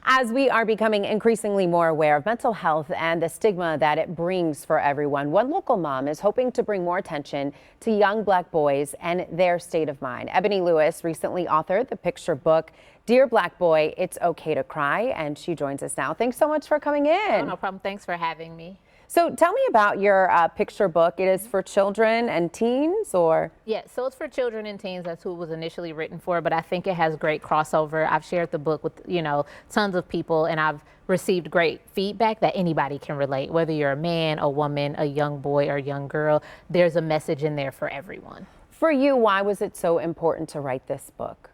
As we are becoming increasingly more aware of mental health and the stigma that it brings for everyone, one local mom is hoping to bring more attention to young Black boys and their state of mind. Ebony Lewis recently authored the picture book, Dear Black Boy, It's Okay to Cry, and she joins us now. Thanks so much for coming in. Oh, no problem. Thanks for having me. So tell me about your picture book. It is for children and teens, or? Yeah, so it's for children and teens. That's who it was initially written for, but I think it has great crossover. I've shared the book with, tons of people, and I've received great feedback that anybody can relate, whether you're a man, a woman, a young boy, or a young girl. There's a message in there for everyone. For you, why was it so important to write this book?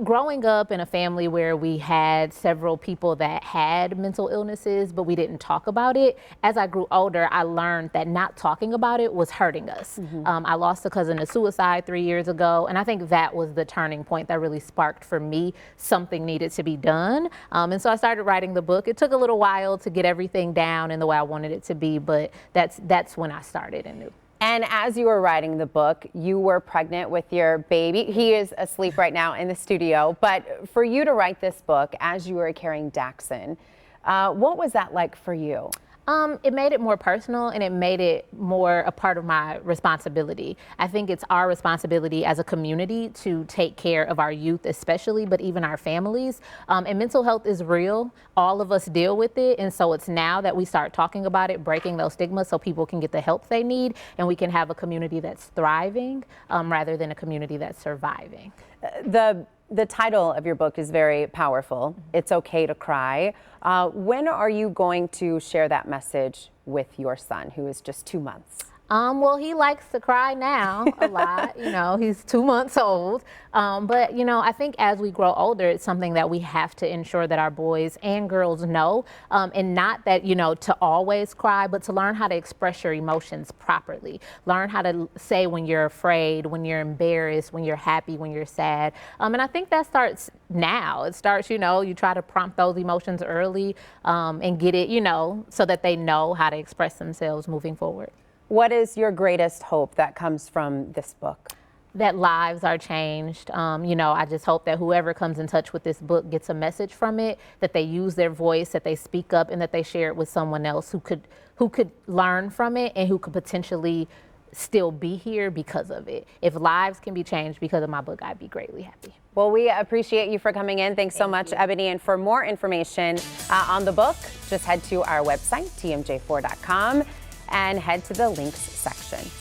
Growing up in a family where we had several people that had mental illnesses, but we didn't talk about it, as I grew older, I learned that not talking about it was hurting us. I lost a cousin to suicide 3 years ago, and I think that was the turning point that really sparked for me something needed to be done. And so I started writing the book. It took a little while to get everything down in the way I wanted it to be, but that's when I started and knew. And as you were writing the book, you were pregnant with your baby. He is asleep right now in the studio. But for you to write this book as you were carrying Daxon, what was that like for you? It made it more personal, and it made it more a part of my responsibility. I think it's our responsibility as a community to take care of our youth especially, but even our families. And mental health is real. All of us deal with it. And so it's now that we start talking about it, breaking those stigmas so people can get the help they need, and we can have a community that's thriving rather than a community that's surviving. The title of your book is very powerful. It's okay to cry. When are you going to share that message with your son, who is just 2 months? Well, he likes to cry now a lot. He's 2 months old. But I think as we grow older, it's something that we have to ensure that our boys and girls know. And not that, to always cry, but to learn how to express your emotions properly. Learn how to say when you're afraid, when you're embarrassed, when you're happy, when you're sad. And I think that starts now. It starts, you try to prompt those emotions early and get it, so that they know how to express themselves moving forward. What is your greatest hope that comes from this book? That lives are changed. I just hope that whoever comes in touch with this book gets a message from it, that they use their voice, that they speak up, and that they share it with someone else who could learn from it and who could potentially still be here because of it. If lives can be changed because of my book, I'd be greatly happy. Well, we appreciate you for coming in. Thanks so much, Ebony. And for more information on the book, just head to our website, tmj4.com. and head to the links section.